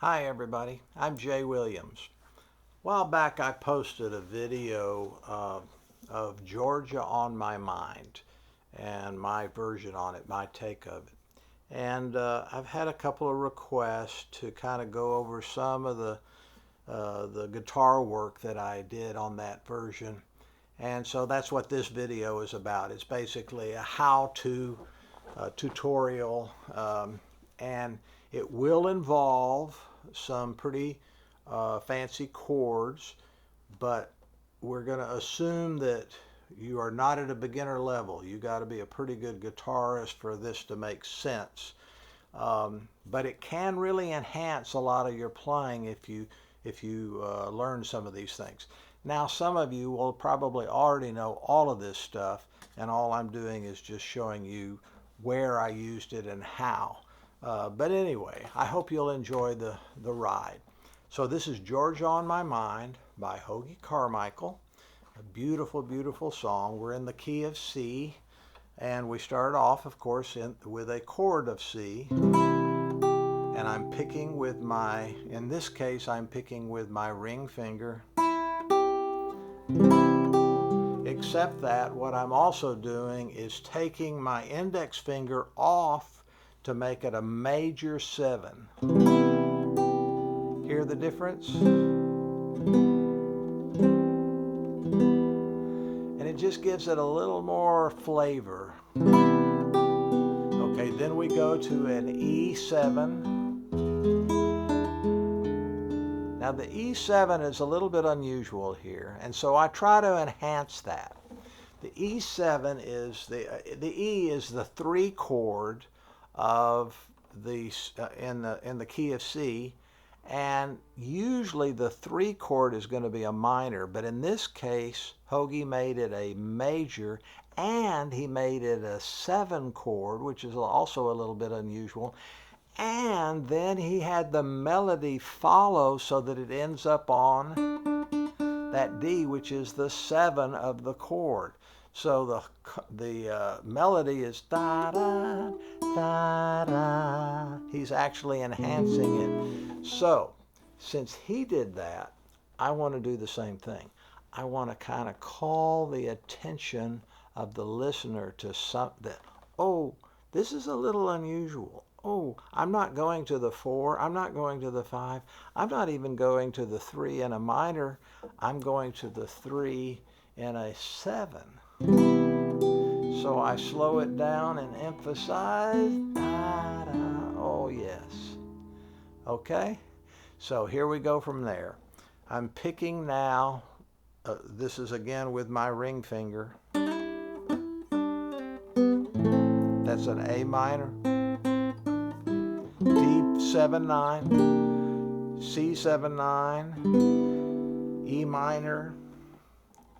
Hi everybody, I'm Jay Williams. A while back I posted a video of Georgia on My Mind and my version on it, my take of it. And I've had a couple of requests to kind of go over some of the guitar work that I did on that version. And so that's what this video is about. It's basically a how-to tutorial, and it will involve some pretty fancy chords, but we're going to assume that you are not at a beginner level. You got to be a pretty good guitarist for this to make sense. But it can really enhance a lot of your playing if you learn some of these things. Now, some of you will probably already know all of this stuff, and all I'm doing is just showing you where I used it and how. But anyway, I hope you'll enjoy the ride. So this is Georgia on My Mind by Hoagy Carmichael. A beautiful, beautiful song. We're in the key of C, and we start off, of course, with a chord of C. And I'm picking with in this case, I'm picking with my ring finger. Except that what I'm also doing is taking my index finger off to make it a major 7. Hear the difference? And it just gives it a little more flavor. Okay, then we go to an E7. Now the E7 is a little bit unusual here, and so I try to enhance that. The E7 is the E is the 3 chord of the in the key of C, and usually the 3 chord is going to be a minor, but in this case Hoagy made it a major, and he made it a 7 chord, which is also a little bit unusual. And then he had the melody follow so that it ends up on that D, which is the 7 of the chord. So the melody is da da da da. He's actually enhancing it. So since he did that, I want to do the same thing. I want to kind of call the attention of the listener to something. Oh, this is a little unusual. Oh, I'm not going to the 4. I'm not going to the 5. I'm not even going to the 3 in a minor. I'm going to the 3 in a 7. So I slow it down and emphasize. Da, da. Oh, yes. Okay? So here we go from there. I'm picking now. This is again with my ring finger. That's an A minor. D7-9, C7-9, E minor,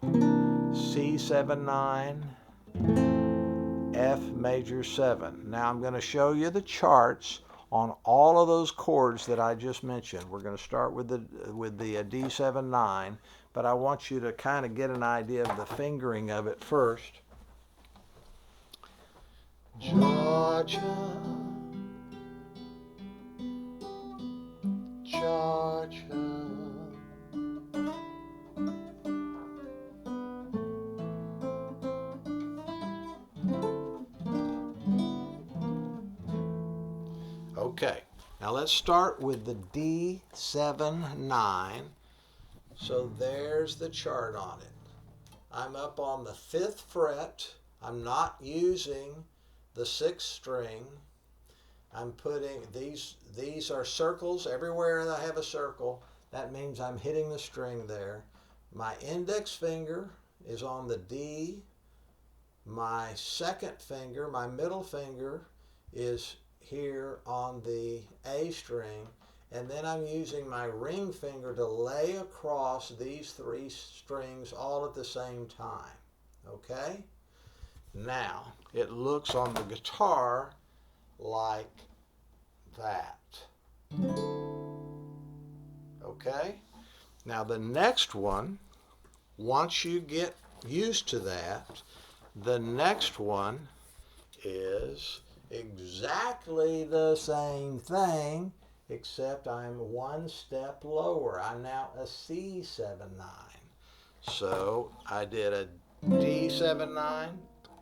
C7-9, F major 7. Now I'm going to show you the charts on all of those chords that I just mentioned. We're going to start with the D7-9, but I want you to kind of get an idea of the fingering of it first. Georgia, Georgia. Okay, now let's start with the D7-9. So there's the chart on it. I'm up on the 5th fret. I'm not using the 6th string. I'm putting these are circles. Everywhere that I have a circle, that means I'm hitting the string there. My index finger is on the D. My second finger, my middle finger, is here on the A string, and then I'm using my ring finger to lay across these 3 strings all at the same time. Okay? Now, it looks on the guitar like that. Okay? Now the next one, once you get used to that, the next one is exactly the same thing, except I'm one step lower. I'm now a C7-9. So I did a D7-9,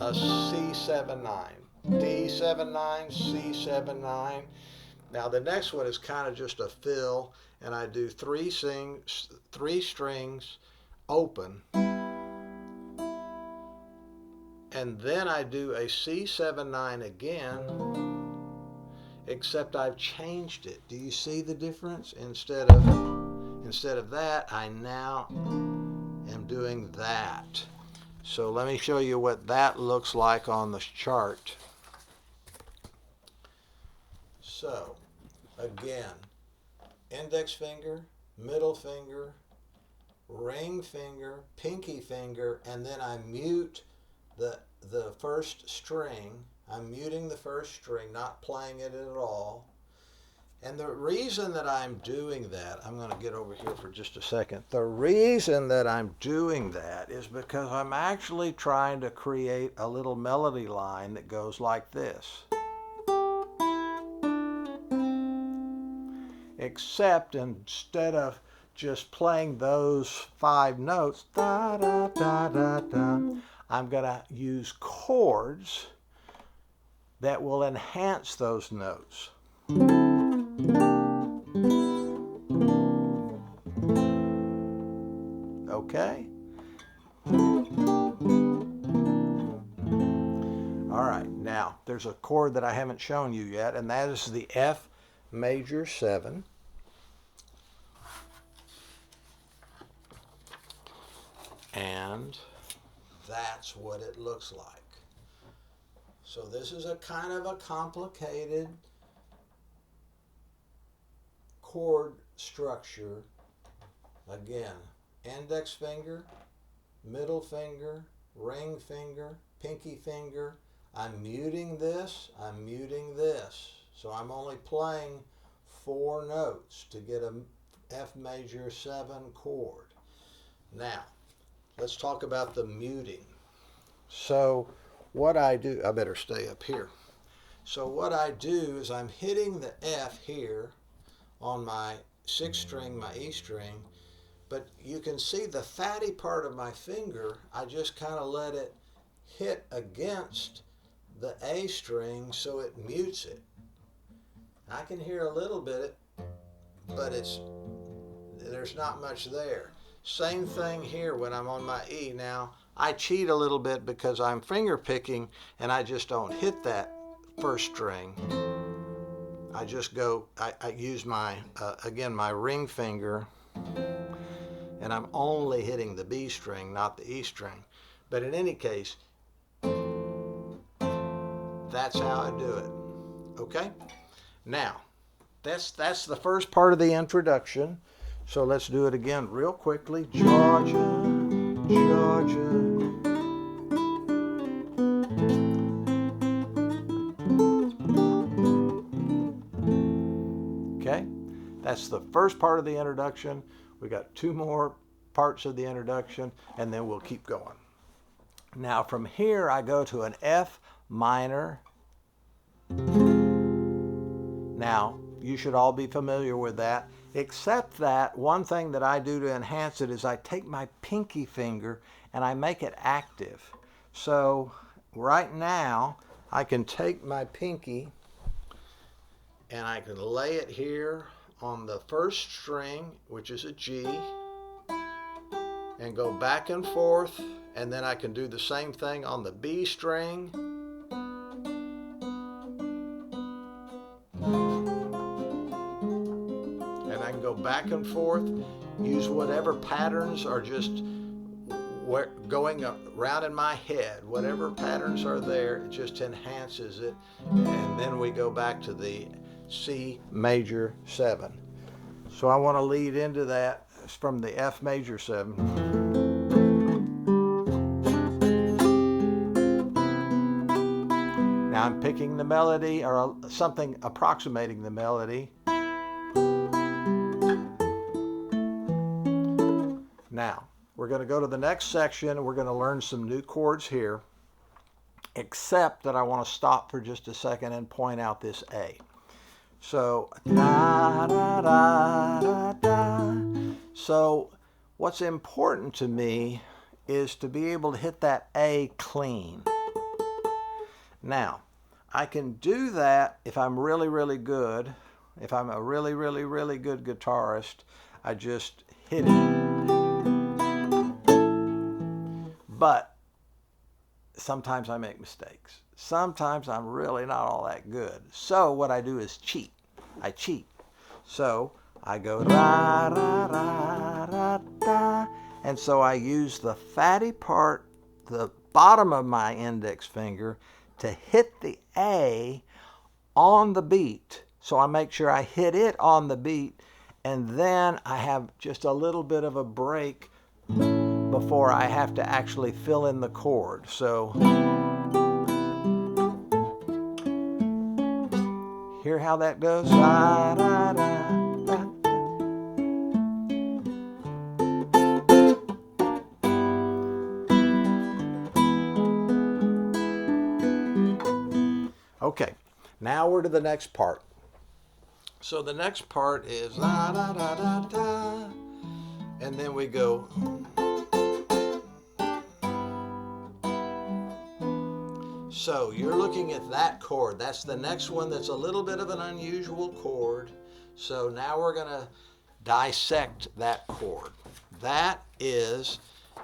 a C7-9, D7-9, C7-9. Now the next one is kind of just a fill, and I do three strings open, and then I do a C7-9 again, except I've changed it. Do you see the difference? Instead of that, I now am doing that. So let me show you what that looks like on the chart. So again, index finger, middle finger, ring finger, pinky finger, and then I mute the first string. I'm muting the first string, not playing it at all. And the reason that I'm doing that, I'm going to get over here for just a second. The reason that I'm doing that is because I'm actually trying to create a little melody line that goes like this. Except instead of just playing those 5 notes, da da da da da, I'm going to use chords that will enhance those notes. Okay? All right, now there's a chord that I haven't shown you yet, and that is the F major 7. And that's what it looks like. So this is a kind of a complicated chord structure. Again, index finger, middle finger, ring finger, pinky finger. I'm muting this, I'm muting this. So I'm only playing 4 notes to get a F major 7 chord. Now, let's talk about the muting. So what I do, I better stay up here. So what I do is I'm hitting the F here on my 6th string, my E string, but you can see the fatty part of my finger, I just kind of let it hit against the A string so it mutes it. I can hear a little bit, but there's not much there. Same thing here when I'm on my E. Now, I cheat a little bit because I'm finger picking and I just don't hit that first string. I just go, I use my, again, my ring finger, and I'm only hitting the B string, not the E string. But in any case, that's how I do it. Okay? Now, that's the first part of the introduction. So let's do it again real quickly. Georgia, Georgia. Okay, that's the first part of the introduction. We got 2 more parts of the introduction, and then we'll keep going. Now from here I go to an F minor. Now, you should all be familiar with that, except that one thing that I do to enhance it is I take my pinky finger and I make it active. So right now, I can take my pinky and I can lay it here on the first string, which is a G, and go back and forth, and then I can do the same thing on the B string. I can go back and forth, use whatever patterns are just going around in my head. Whatever patterns are there, it just enhances it. And then we go back to the C major 7. So I want to lead into that from the F major 7. Now I'm picking the melody, or something approximating the melody. Now, we're going to go to the next section. We're going to learn some new chords here, except that I want to stop for just a second and point out this A. So, da, da, da, da, da. So, what's important to me is to be able to hit that A clean. Now, I can do that if I'm really, really good. If I'm a really, really, really good guitarist, I just hit it. But sometimes I make mistakes. Sometimes I'm really not all that good. So what I do is cheat. I cheat. So I go ra ra ra ra da, and so I use the fatty part, the bottom of my index finger, to hit the A on the beat. So I make sure I hit it on the beat, and then I have just a little bit of a break before I have to actually fill in the chord. So hear how that goes? Da, da, da, da. Okay, now we're to the next part. So the next part is da da da da da, and then we go. So you're looking at that chord. That's the next one that's a little bit of an unusual chord. So now we're going to dissect that chord. That is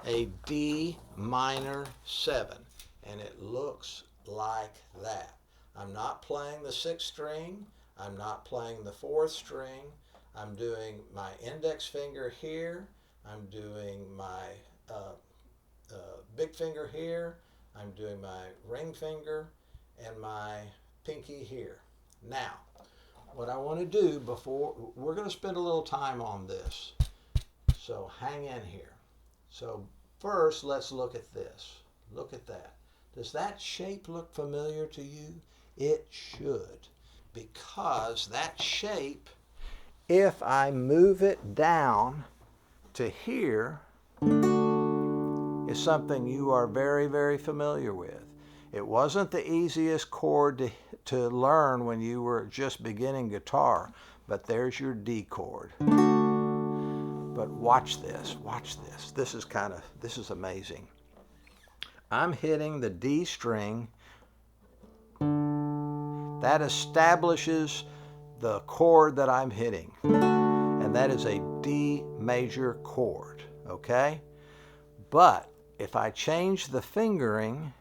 a D minor 7, and it looks like that. I'm not playing the 6th string. I'm not playing the 4th string. I'm doing my index finger here. I'm doing my big finger here. I'm doing my ring finger and my pinky here. Now, what I want to do before, we're going to spend a little time on this. So hang in here. So first, let's look at this. Look at that. Does that shape look familiar to you? It should, because that shape, if I move it down to here, is something you are very, very familiar with. It wasn't the easiest chord to learn when you were just beginning guitar, but there's your D chord. But watch this, watch this. This is amazing. I'm hitting the D string. That establishes the chord that I'm hitting, and that is a D major chord, okay? But if I change the fingering,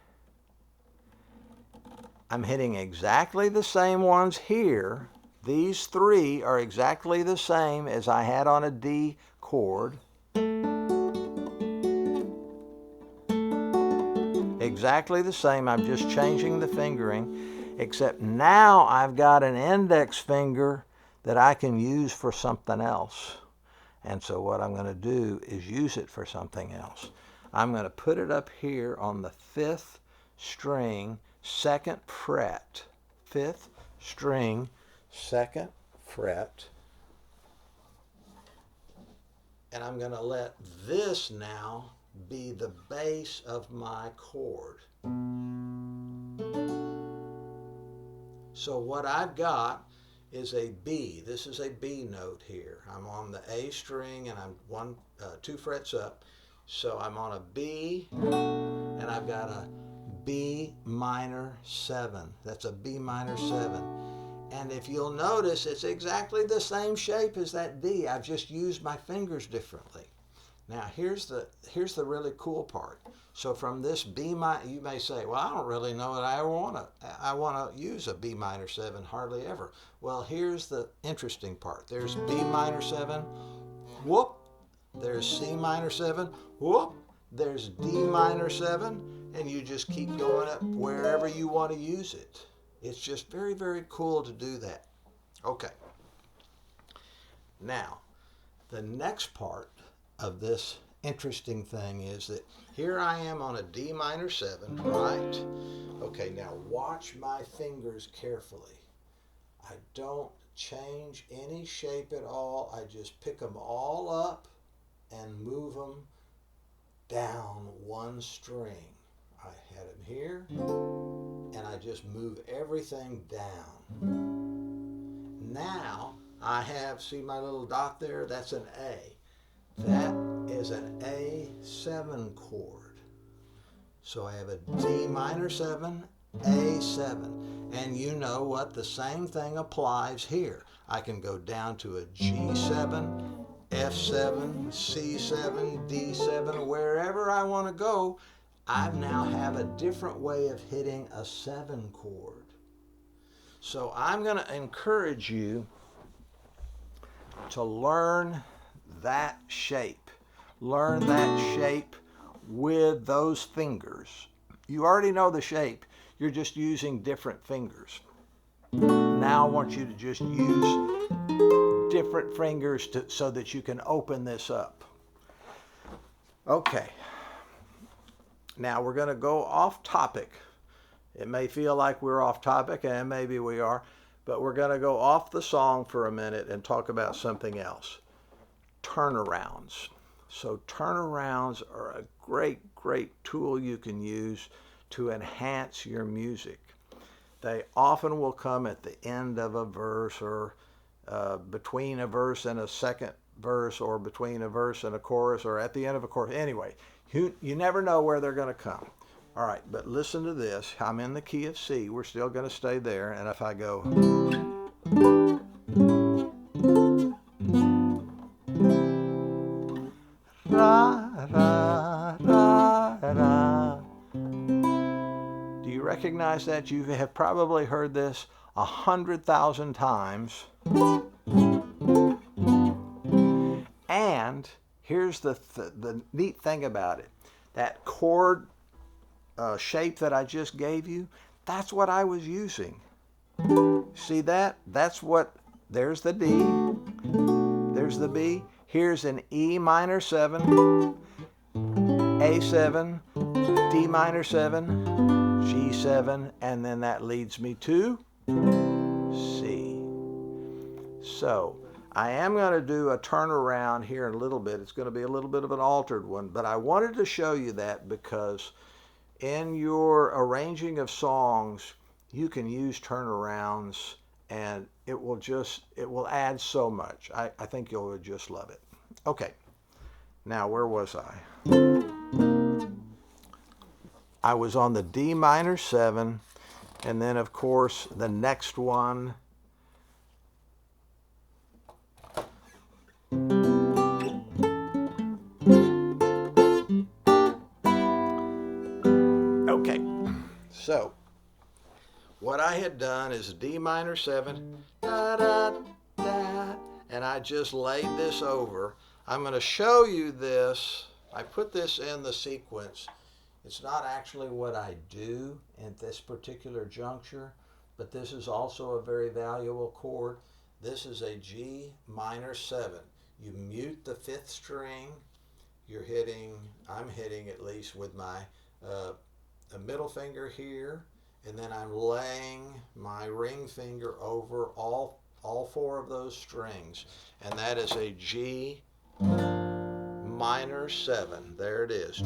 I'm hitting exactly the same ones here. These three are exactly the same as I had on a D chord. Exactly the same. I'm just changing the fingering, except now I've got an index finger that I can use for something else. And so what I'm going to do is use it for something else. I'm going to put it up here on the 5th string, 2nd fret. 5th string, 2nd fret. And I'm going to let this now be the base of my chord. So what I've got is a B. This is a B note here. I'm on the A string and I'm 2 frets up. So I'm on a B and I've got a B minor 7. That's a B minor 7. And if you'll notice, it's exactly the same shape as that D. I've just used my fingers differently. Now here's the really cool part. So from this B minor, you may say, well, I don't really know that I want to use a B minor 7, hardly ever. Well, here's the interesting part. There's B minor 7, whoop. There's C minor 7, whoop. There's D minor 7, and you just keep going up wherever you want to use it. It's just very, very cool to do that. Okay. Now, the next part of this interesting thing is that here I am on a D minor 7, right? Okay, now watch my fingers carefully. I don't change any shape at all. I just pick them all up and move them down one string. I had them here, and I just move everything down. now I have, see my little dot there? That's an A. That is an A7 chord. So I have a D minor 7, A7. And you know what? The same thing applies here. I can go down to a G7, F7, C7, D7, wherever I want to go. I now have a different way of hitting a 7 chord. So I'm going to encourage you to learn that shape. Learn that shape with those fingers. You already know the shape. You're just using different fingers. Now I want you to just use different fingers so that you can open this up. Okay. Now we're going to go off topic. It may feel like we're off topic, and maybe we are, but we're going to go off the song for a minute and talk about something else. Turnarounds. So turnarounds are a great tool you can use to enhance your music. They often will come at the end of a verse, or between a verse and a second verse, or between a verse and a chorus, or at the end of a chorus. Anyway, you never know where they're going to come. All right, but listen to this. I'm in the key of C. We're still going to stay there. And if I go... ra, ra, ra, ra. Do you recognize that? You have probably heard this 100,000 times. And here's the neat thing about it. That chord shape that I just gave you, that's what I was using. See that? That's what, there's the D, there's the B. Here's an E minor 7, A7, D minor 7, G7, and then that leads me to C. So I am going to do a turnaround here in a little bit. It's going to be a little bit of an altered one, but I wanted to show you that because in your arranging of songs, you can use turnarounds, and it will add so much. I think you'll just love it. Okay, now where was I? I was on the D minor 7, and then of course the next one, okay, so what I had done is D minor 7, da, da, da, and I just laid this over. I'm going to show you this. I put this in the sequence. It's not actually what I do at this particular juncture, but this is also a very valuable chord. This is a G minor 7. You mute the 5th string. I'm hitting at least with my a middle finger here, and then I'm laying my ring finger over all 4 of those strings, and that is a G minor 7. There it is, G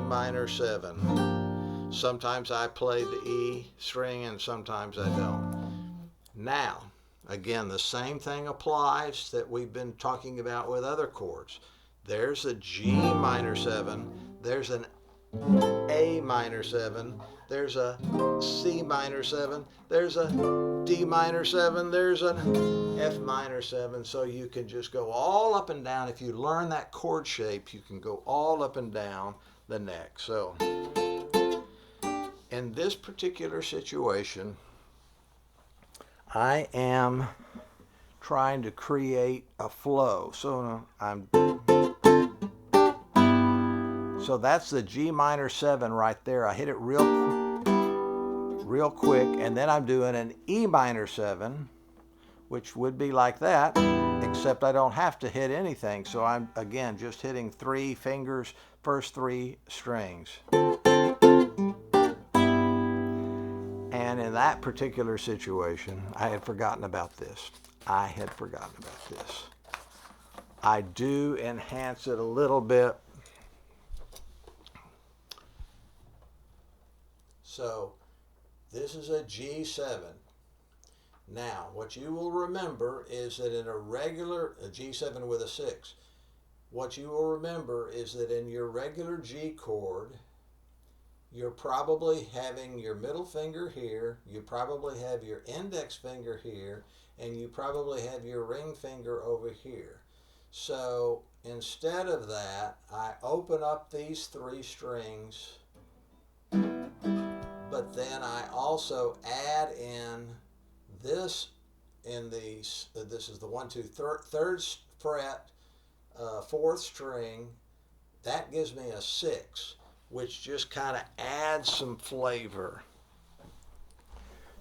minor 7. Sometimes I play the E string and sometimes I don't. Now, again, the same thing applies that we've been talking about with other chords. There's a G minor 7, there's an A minor 7, there's a C minor 7, there's a D minor 7, there's an F minor 7. So you can just go all up and down. If you learn that chord shape, you can go all up and down the neck. So in this particular situation, I am trying to create a flow. So so that's the G minor 7 right there. I hit it real quick, and then I'm doing an E minor 7, which would be like that, except I don't have to hit anything. So I'm, again, just hitting 3 fingers, first 3 strings. And in that particular situation, I had forgotten about this. I do enhance it a little bit. So this is a G7. Now, what you will remember is that in a G7 with a 6, what you will remember is that in your regular G chord, you're probably having your middle finger here, you probably have your index finger here, and you probably have your ring finger over here. So instead of that, I open up these 3 strings, but then I also add in this in these. This is the 1, 2, 3rd fret, 4th string. That gives me a 6, which just kind of adds some flavor.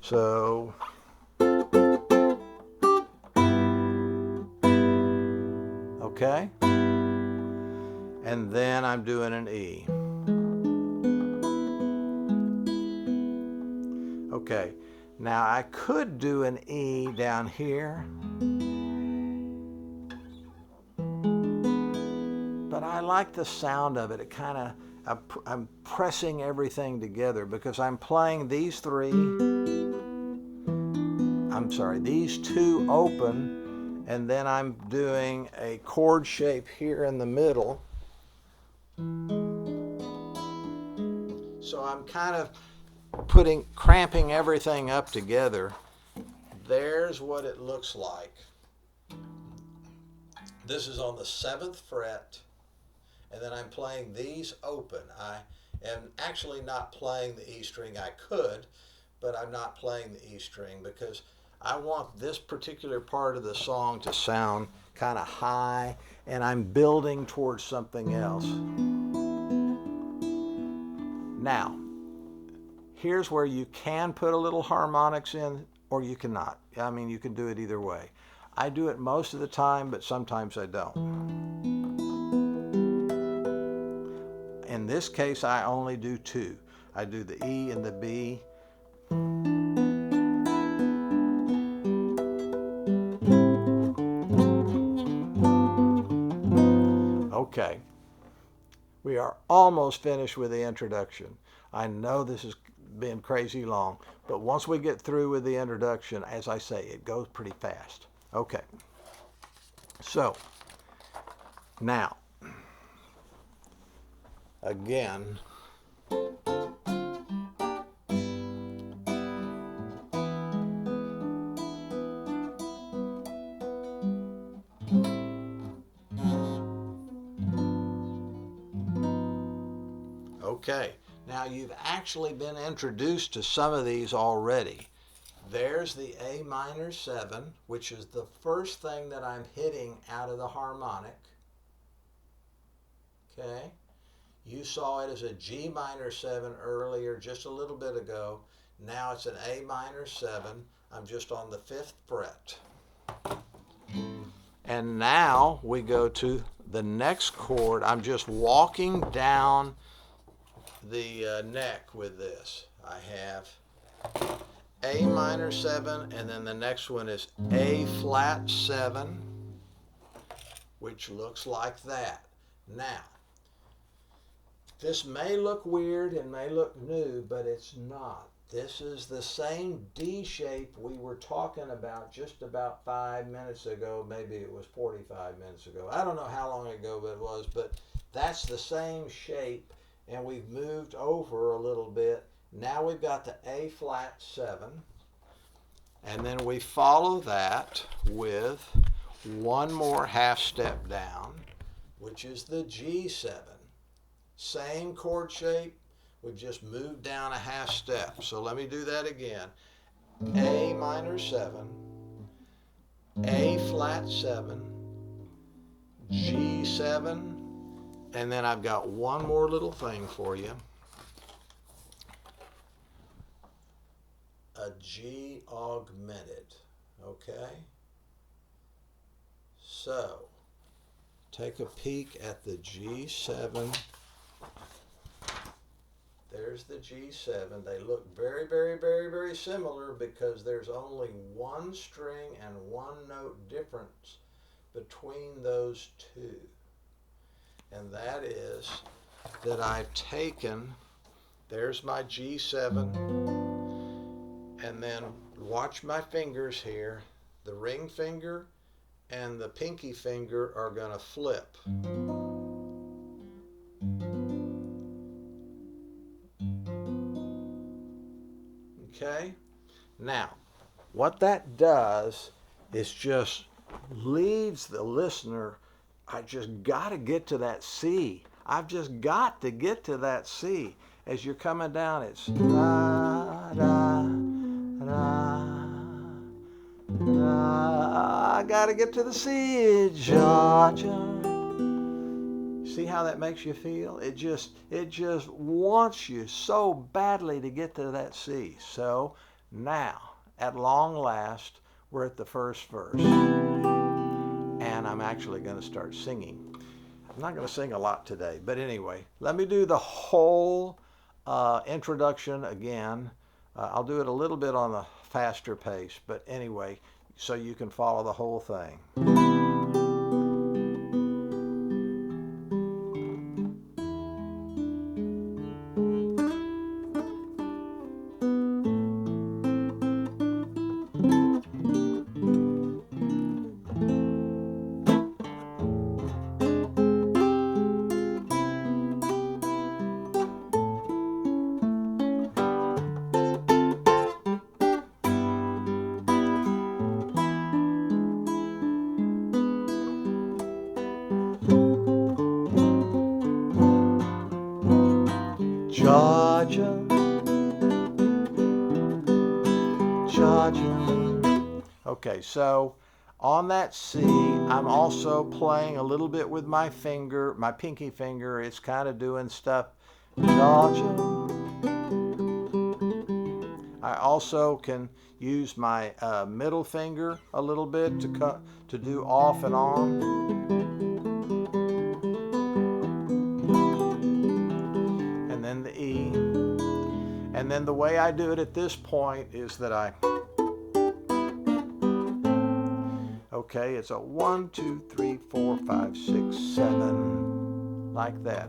So okay, and then I'm doing an E. Okay, now I could do an E down here, but I like the sound of it. It kind of, I'm pressing everything together because I'm playing these 2 open, and then I'm doing a chord shape here in the middle. So I'm kind of cramping everything up together. There's what it looks like. This is on the 7th fret, and then I'm playing these open. I am actually not playing the E string. I could, but I'm not playing the E string because I want this particular part of the song to sound kind of high, and I'm building towards something else. Now, here's where you can put a little harmonics in, or you cannot. I mean, you can do it either way. I do it most of the time, but sometimes I don't. In this case, I only do 2. I do the E and the B. Okay, we are almost finished with the introduction. I know this has been crazy long, but once we get through with the introduction, as I say, it goes pretty fast. Okay, so now, again, okay, now you've actually been introduced to some of these already. There's the A minor 7, which is the first thing that I'm hitting out of the harmonic. Okay, you saw it as a G minor 7 earlier, just a little bit ago. Now it's an A minor 7. I'm just on the 5th fret. And now we go to the next chord. I'm just walking down the neck with this. I have A minor 7, and then the next one is A flat 7, which looks like that. Now, this may look weird and may look new, but it's not. This is the same D shape we were talking about just about 5 minutes ago. Maybe it was 45 minutes ago. I don't know how long ago it was, but that's the same shape, and we've moved over a little bit. Now we've got the A flat 7, and then we follow that with one more half step down, which is the G7. Same chord shape, we've just moved down a half step. So let me do that again. A minor 7, A flat 7, G7, and then I've got one more little thing for you. A G augmented, okay? So, take a peek at the G7. There's the G7. They look very, very, very, very similar because there's only one string and one note difference between those two. And that is that I've taken, there's my G7, and then watch my fingers here. The ring finger and the pinky finger are going to flip. Okay? Now, what that does is just leads the listener, I just got to get to that C. I've just got to get to that C. As you're coming down, it's da, da, da, da. I got to get to the C, Georgia. See how that makes you feel? It just wants you so badly to get to that C. So now, at long last, we're at the first verse. And I'm actually going to start singing. I'm not going to sing a lot today, but anyway, let me do the whole introduction again. I'll do it a little bit on a faster pace, but anyway, so you can follow the whole thing. Georgia, Georgia. Okay, so on that C, I'm also playing a little bit with my finger, my pinky finger. It's kind of doing stuff. Georgia. I also can use my middle finger a little bit to do off and on. And then the E. And then the way I do it at this point is that okay, it's a 1, 2, 3, 4, 5, 6, 7, like that.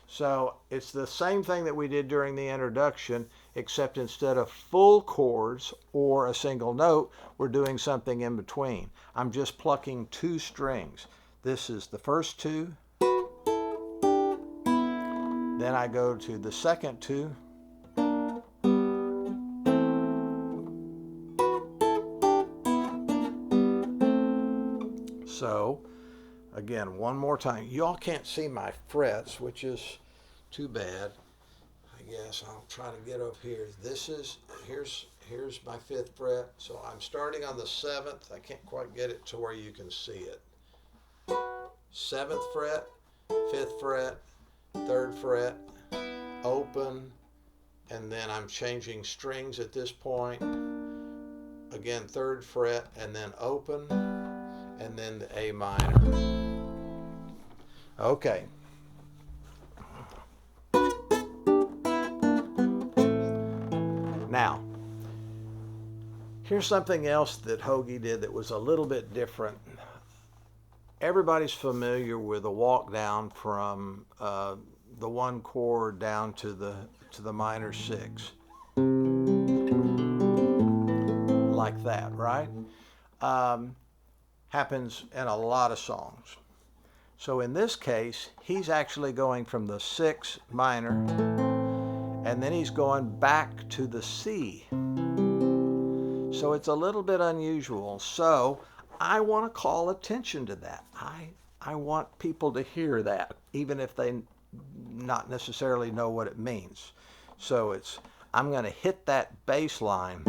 So it's the same thing that we did during the introduction, except instead of full chords or a single note, we're doing something in between. I'm just plucking 2 strings. This is the first 2. Then I go to the second 2. So, again, one more time. Y'all can't see my frets, which is too bad. I guess I'll try to get up here. Here's my 5th fret. So I'm starting on the 7th. I can't quite get it to where you can see it. 7th fret, 5th fret, 3rd fret, open, and then I'm changing strings at this point. Again, 3rd fret, and then open, and then the A minor. Okay. Now, here's something else that Hoagy did that was a little bit different. Everybody's familiar with a walk down from the 1 chord down to the minor 6. Like that, right? Happens in a lot of songs. So in this case, he's actually going from the 6 minor, and then he's going back to the C. So it's a little bit unusual. So I want to call attention to that. I want people to hear that, even if they not necessarily know what it means. So I'm going to hit that bass line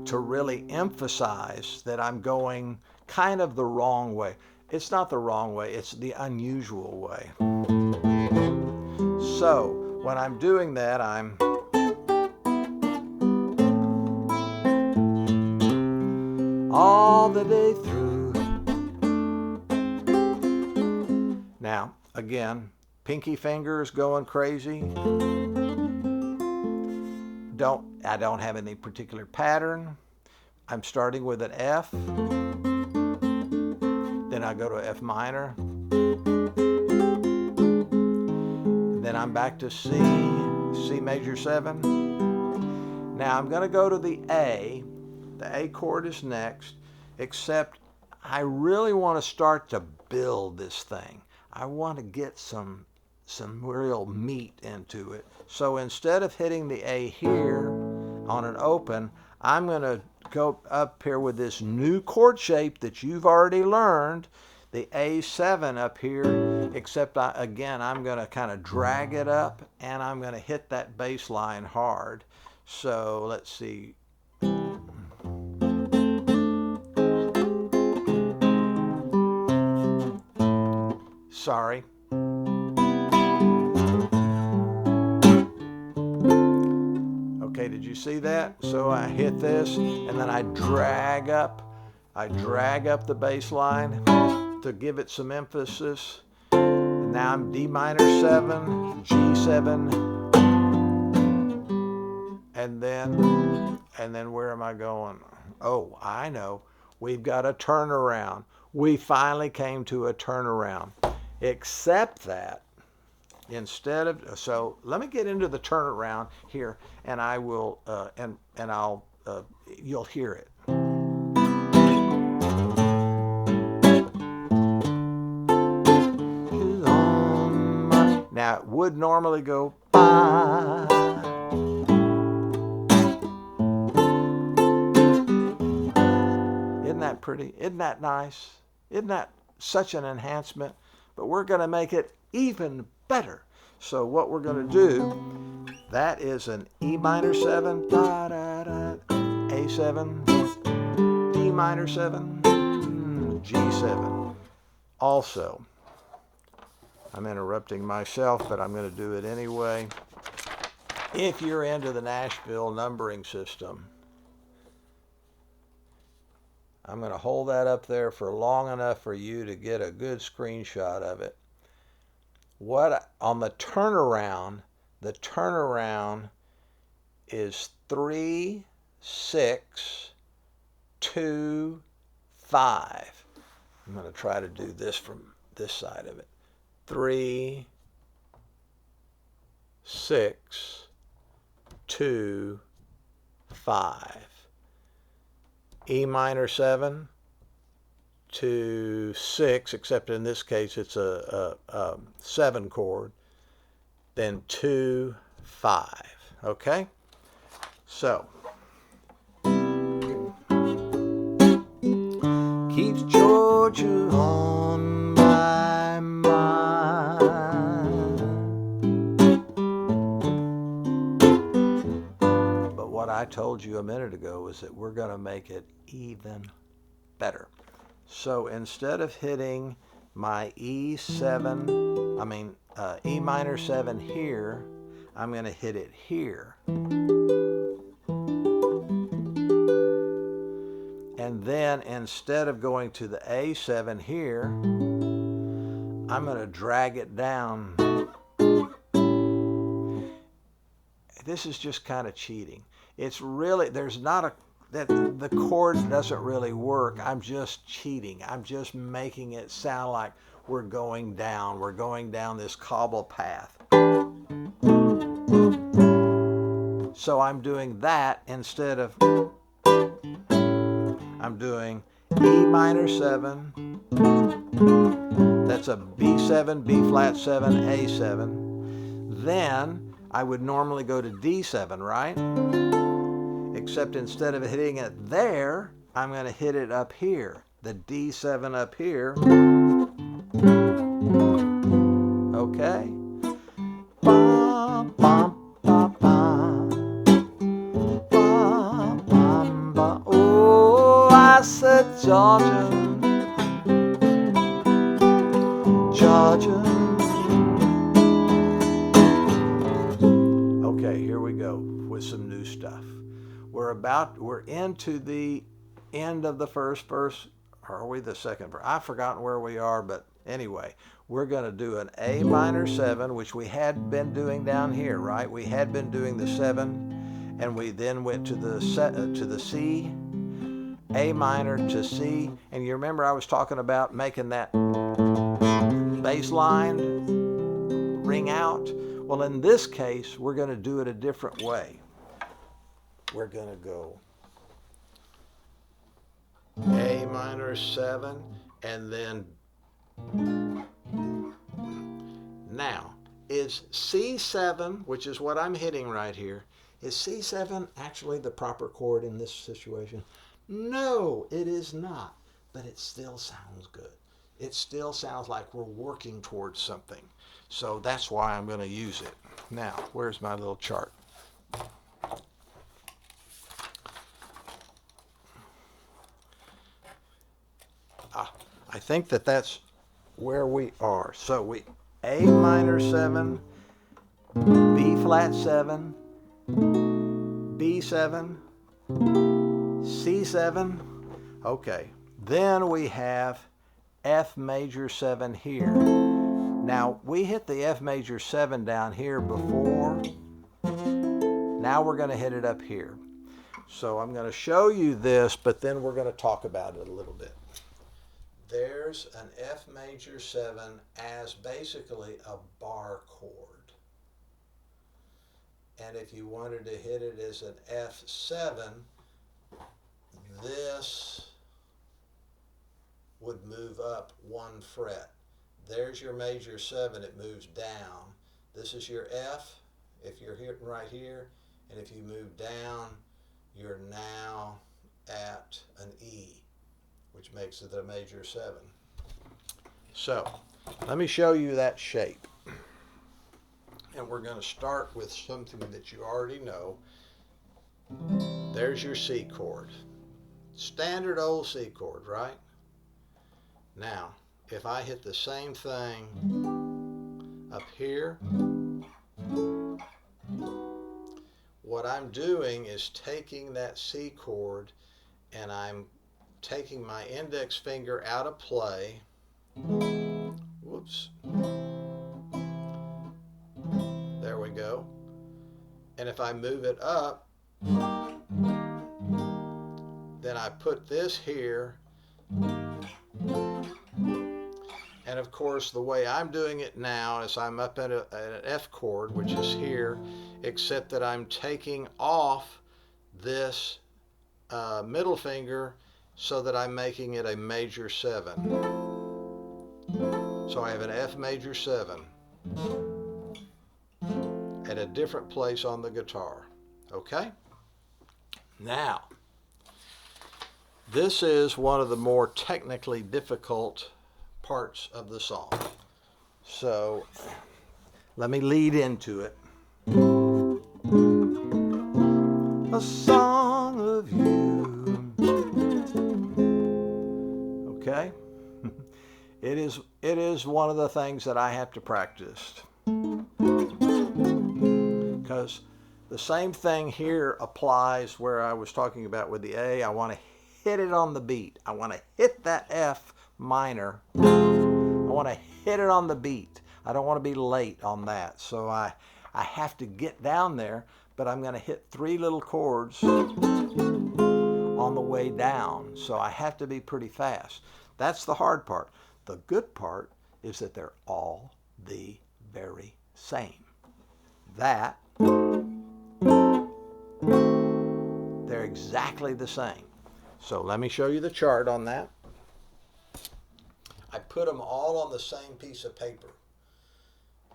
to really emphasize that I'm going kind of the wrong way. It's not the wrong way, it's the unusual way. So when I'm doing that, I'm all the day through. Now, again, pinky fingers going crazy. I don't have any particular pattern. I'm starting with an F. Then I go to F minor. Then I'm back to C major 7. Now I'm going to go to the A. The A chord is next, except I really want to start to build this thing. I want to get some real meat into it. So instead of hitting the A here on an open, I'm going to go up here with this new chord shape that you've already learned, the A7 up here, except again, I'm going to kind of drag it up and I'm going to hit that bass line hard. So let's see. Sorry. Okay, did you see that? So I hit this and then I drag up the bass line to give it some emphasis. And now I'm D minor 7, G7, and then where am I going? Oh, I know. We've got a turnaround. We finally came to a turnaround. Except that instead of, so let me get into the turnaround here, and I will and I'll you'll hear it. Now it would normally go ba. Isn't that pretty? Isn't that nice? Isn't that such an enhancement? But we're going to make it even better. So what we're going to do, that is an E minor 7, da, da, da, A7, D minor 7, G7. Also, I'm interrupting myself, but I'm going to do it anyway. If you're into the Nashville numbering system, I'm going to hold that up there for long enough for you to get a good screenshot of it. On the turnaround is 3, 6, 2, 5. I'm going to try to do this from this side of it. 3, 6, 2, 5. E minor 7 to 6, except in this case it's a 7 chord, then 2, 5. Okay? So, keeps Georgia on my mind. But what I told you a minute ago is that we're going to make it even better. So instead of hitting my E minor 7 here, I'm going to hit it here. And then instead of going to the A7 here, I'm going to drag it down. This is just kind of cheating. It's really, the chord doesn't really work. I'm just cheating. I'm just making it sound like we're going down this cobble path. So I'm doing that instead of, I'm doing E minor 7, that's a B7, B flat 7, A7. Then I would normally go to D7, right? Except instead of hitting it there, I'm going to hit it up here, the D7 up here. Okay? Bum, bum, bum, bum. Bum, bum, bum. Oh, I said Georgia, Georgia. Okay, here we go with some new stuff. We're into the end of the first verse. Or are we the second verse? I've forgotten where we are, but anyway, we're going to do an A minor 7, which we had been doing down here, right? We had been doing the 7, and we then went to the C, A minor to C, and you remember I was talking about making that bass line ring out? Well, in this case, we're going to do it a different way. We're going to go A minor 7, and then now, is C7, which is what I'm hitting right here, is C7 actually the proper chord in this situation? No, it is not, but it still sounds good. It still sounds like we're working towards something. So that's why I'm going to use it. Now, where's my little chart? I think that's where we are. So we A minor 7, B flat 7, B7, C7. Okay, then we have F major 7 here. Now we hit the F major 7 down here before. Now we're going to hit it up here. So I'm going to show you this, but then we're going to talk about it a little bit. There's an F major 7 as basically a bar chord. And if you wanted to hit it as an F7, this would move up 1 fret. There's your major 7, it moves down. This is your F, if you're hitting right here, and if you move down, you're now at an E, which makes it a major 7. So, let me show you that shape. And we're going to start with something that you already know. There's your C chord. Standard old C chord, right? Now, if I hit the same thing up here, what I'm doing is taking that C chord and I'm taking my index finger out of play. Whoops. There we go. And if I move it up, then I put this here. And of course, the way I'm doing it now is I'm up at an F chord, which is here, except that I'm taking off this middle finger so that I'm making it a major 7. So I have an F major 7 at a different place on the guitar. Okay? Now, this is one of the more technically difficult parts of the song. So, let me lead into it. A song of you. Okay? It is one of the things that I have to practice. Because the same thing here applies where I was talking about with the A. I want to hit it on the beat. I want to hit that F minor. I want to hit it on the beat. I don't want to be late on that. So I have to get down there, but I'm going to hit 3 little chords on the way down. So I have to be pretty fast. That's the hard part. The good part is that they're all the very same. That, they're exactly the same. So let me show you the chart on that. I put them all on the same piece of paper.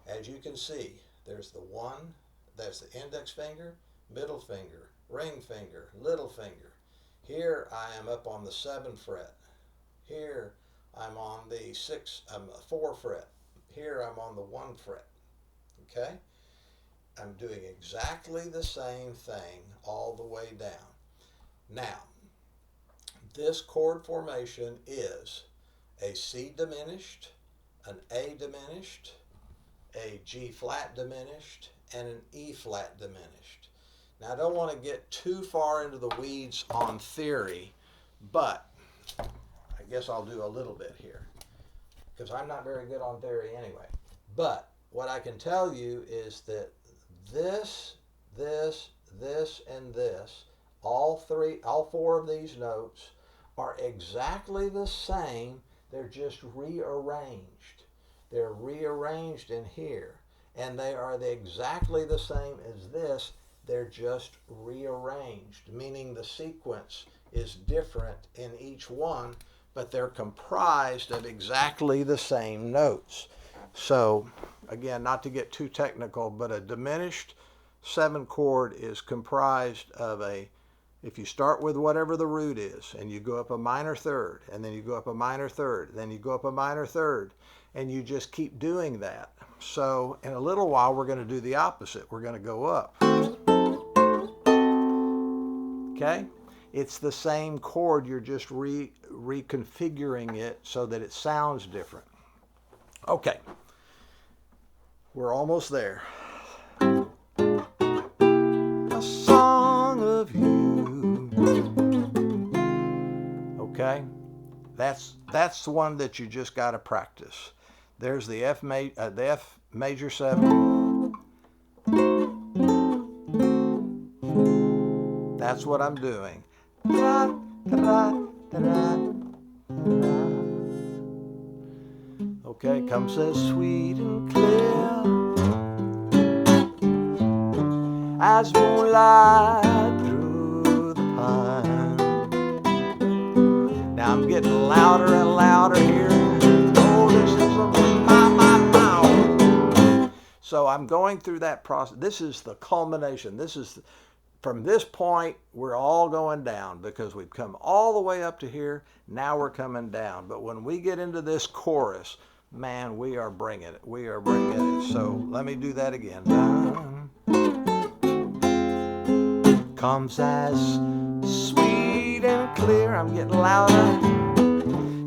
As you can see, there's the 1, that's the index finger, middle finger, ring finger, little finger. Here I am up on the 7th fret. Here I'm on the 4 fret. Here I'm on the 1 fret. Okay? I'm doing exactly the same thing all the way down. Now, this chord formation is a C diminished, an A diminished, a G flat diminished, and an E flat diminished. Now, I don't want to get too far into the weeds on theory, but I guess I'll do a little bit here because I'm not very good on theory anyway. But what I can tell you is that this, and this, all 4 of these notes are exactly the same. They're just rearranged. They're rearranged in here. and they are exactly the same as this. They're just rearranged, meaning the sequence is different in each one, but they're comprised of exactly the same notes. So, again, not to get too technical, but a diminished 7 chord is comprised of if you start with whatever the root is, and you go up a minor third, and then you go up a minor third, then you go up a minor third, and you just keep doing that. So in a little while, we're going to do the opposite. We're going to go up. Okay? It's the same chord, you're just reconfiguring it so that it sounds different. Okay. We're almost there. A song of you. Okay? That's the one that you just got to practice. There's the F major 7. That's what I'm doing. Okay, comes as sweet and clear as moonlight through the pine. Now I'm getting louder and louder here. Oh, this is a my. So I'm going through that process. This is the culmination. From this point, we're all going down because we've come all the way up to here. Now we're coming down. But when we get into this chorus, man, we are bringing it. We are bringing it. So let me do that again. Comes as sweet and clear. I'm getting louder.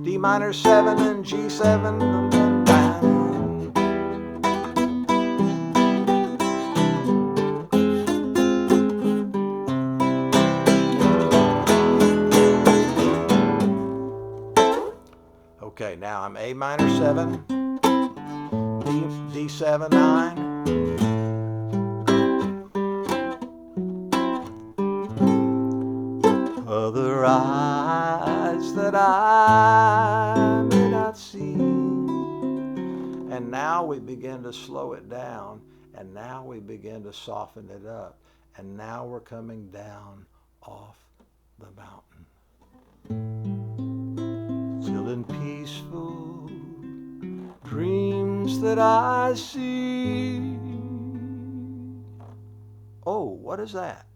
D minor 7 and G7. Okay, now I'm A minor 7, D7 9, other eyes that I may not see. And now we begin to slow it down, and now we begin to soften it up, and now we're coming down off the mountain. Still in peaceful dreams that I see. Oh, what is that?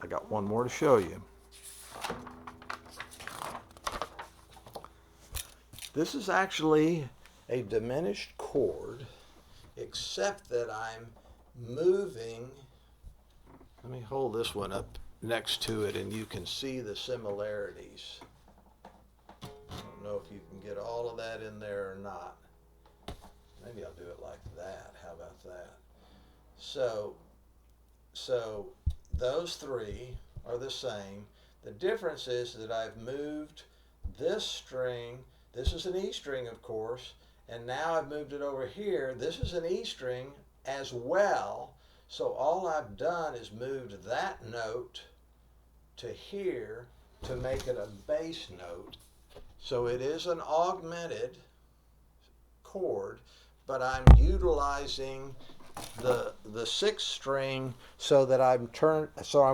I got one more to show you. This is actually a diminished chord, except that I'm moving. Let me hold this one up next to it and you can see the similarities. I don't know if you can get all of that in there or not. Maybe I'll do it like that. How about that? So those three are the same. The difference is that I've moved this string. This is an E string, of course, and now I've moved it over here. This is an E string as well. So all I've done is moved that note to here to make it a bass note. So it is an augmented chord, but I'm utilizing the sixth string so that I'm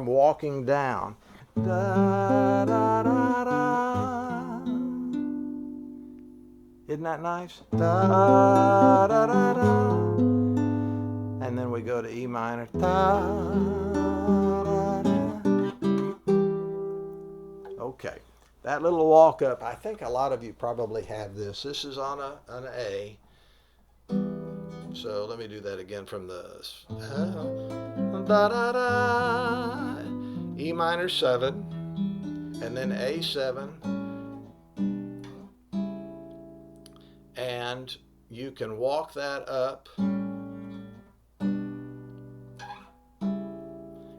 walking down. Da, da, da, da. Isn't that nice? Da, da, da, da. And then we go to E minor. Da, da, da. Okay. That little walk up, I think a lot of you probably have this. This is on an A. So let me do that again from the da da da, E minor 7, and then A7, and you can walk that up.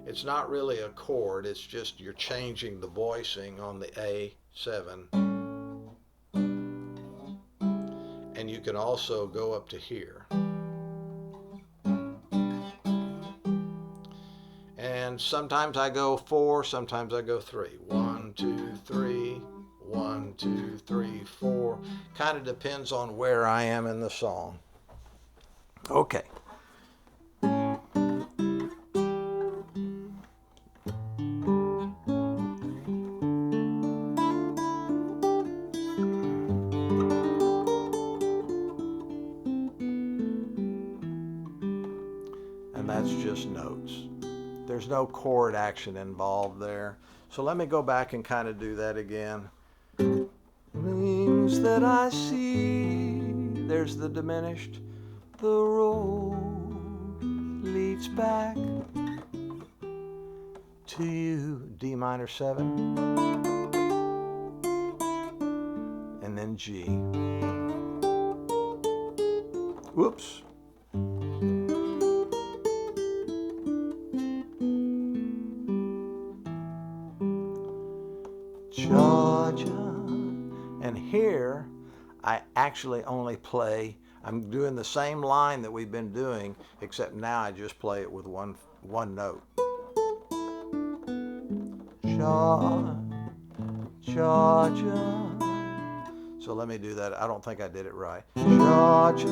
It's not really a chord, it's just you're changing the voicing on the A7. And you can also go up to here. And sometimes I go 4, sometimes I go 3. 1, 2, 3, 1, 2, 3, 4. Kind of depends on where I am in the song. Okay, just notes. There's no chord action involved there. So let me go back and kind of do that again. Things that I see, there's the diminished. The road leads back to you. D minor 7. And then G. Whoops. Georgia. And here I actually only play, I'm doing the same line that we've been doing, except now I just play it with one note. Georgia. So let me do that. I don't think I did it right. Georgia.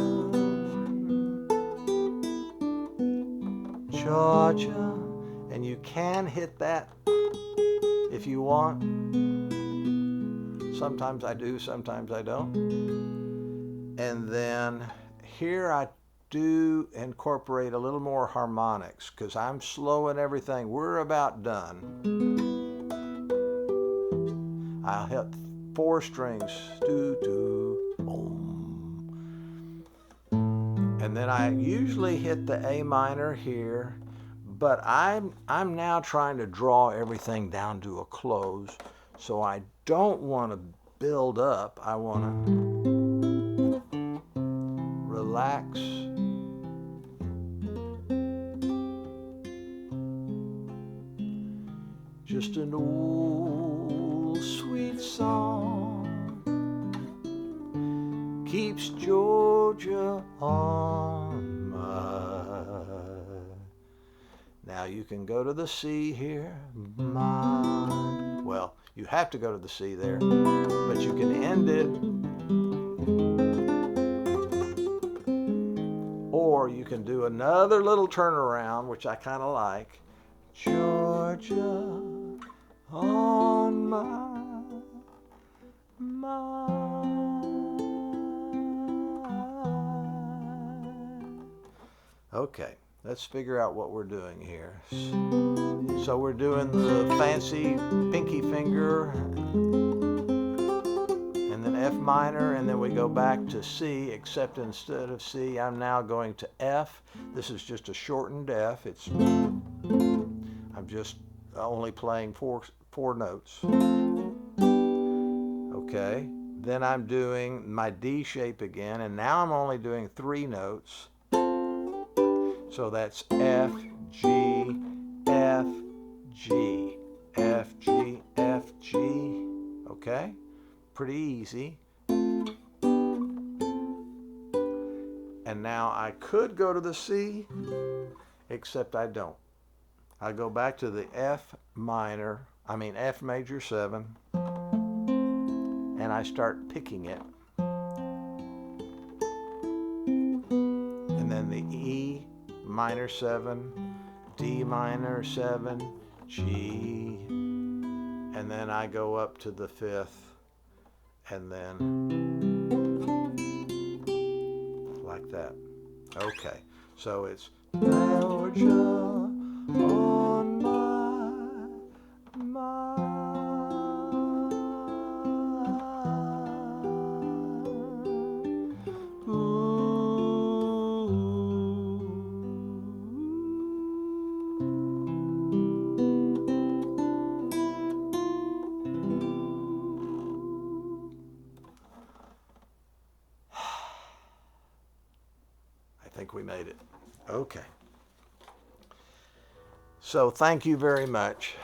Georgia. And you can hit that if you want. Sometimes I do, sometimes I don't. And then here I do incorporate a little more harmonics because I'm slowing everything. We're about done. I'll hit 4 strings. Do, do, boom. And then I usually hit the A minor here, but I'm now trying to draw everything down to a close. So I don't want to build up. I want to relax. Just an old sweet song keeps Georgia on my. Now you can go to the C here. My. Well, you have to go to the C there, but you can end it, or you can do another little turnaround, which I kind of like. Georgia on my mind. Okay, let's figure out what we're doing here. So we're doing the fancy pinky finger, and then F minor, and then we go back to C, except instead of C, I'm now going to F. This is just a shortened F. I'm just only playing four notes. Okay, then I'm doing my D shape again, and now I'm only doing 3 notes. So that's F, G, F, G, F, G, F, G. Okay, pretty easy. And now I could go to the C, except I don't. I go back to the F major 7, and I start picking it. And then the E minor 7, D minor 7, G, and then I go up to the 5th, and then like that. Okay, so it's Georgia on my mind. Ooh. I think we made it. Okay. So thank you very much.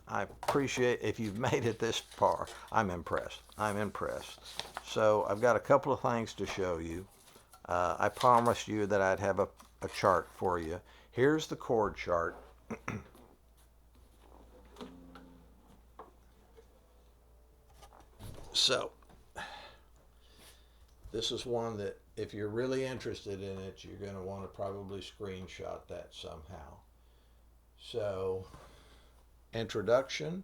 I appreciate if you've made it this far. I'm impressed. I'm impressed. So I've got a couple of things to show you. I promised you that I'd have a chart for you. Here's the chord chart. So this is one that if you're really interested in it, you're going to want to probably screenshot that somehow. So, introduction,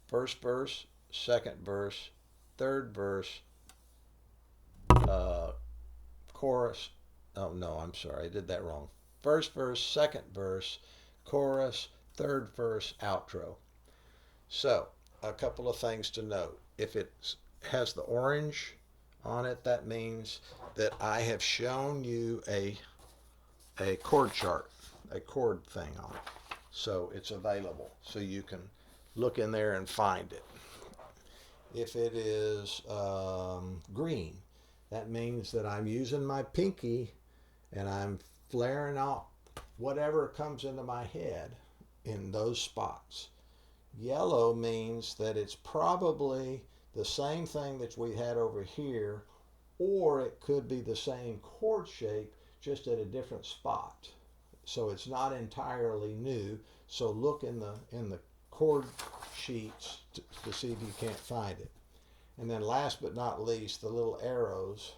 first verse, second verse, third verse, chorus. Oh no, I'm sorry, I did that wrong. first verse, second verse, chorus, third verse, outro. So, a couple of things to note. If it has the orange on it, that means that I have shown you a chord chart, a chord thing on it. So it's available. So you can look in there and find it. If it is green, that means that I'm using my pinky and I'm flaring out whatever comes into my head in those spots. Yellow means that it's probably the same thing that we had over here, or it could be the same chord shape, just at a different spot. So it's not entirely new. So look in the chord sheets to see if you can't find it. And then last but not least, the little arrows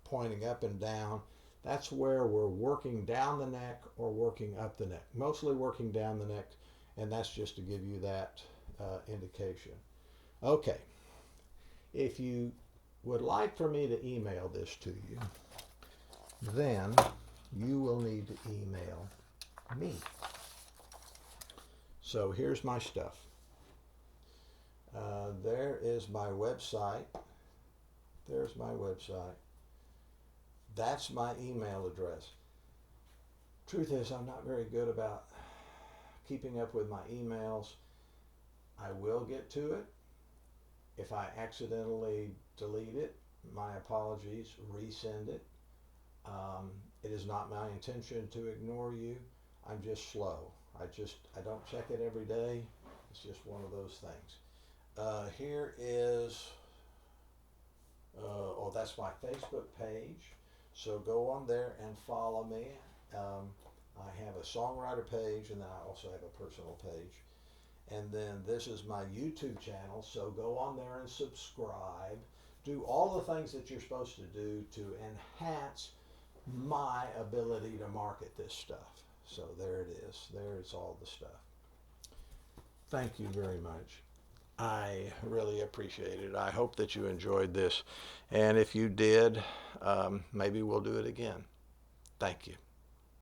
pointing up and down. That's where we're working down the neck or working up the neck. Mostly working down the neck, and that's just to give you that indication. Okay, if you would like for me to email this to you, then you will need to email me. So here's my stuff. There is my website. There's my website. That's my email address. Truth is, I'm not very good about keeping up with my emails. I will get to it. If I accidentally delete it, my apologies, resend it. It is not my intention to ignore you. I'm just slow. I don't check it every day. It's just one of those things. Here is, that's my Facebook page. So go on there and follow me. I have a songwriter page, and then I also have a personal page. And then this is my YouTube channel, so go on there and subscribe. Do all the things that you're supposed to do to enhance my ability to market this stuff. So there it is. There's all the stuff. Thank you very much. I really appreciate it. I hope that you enjoyed this. And if you did, maybe we'll do it again. Thank you.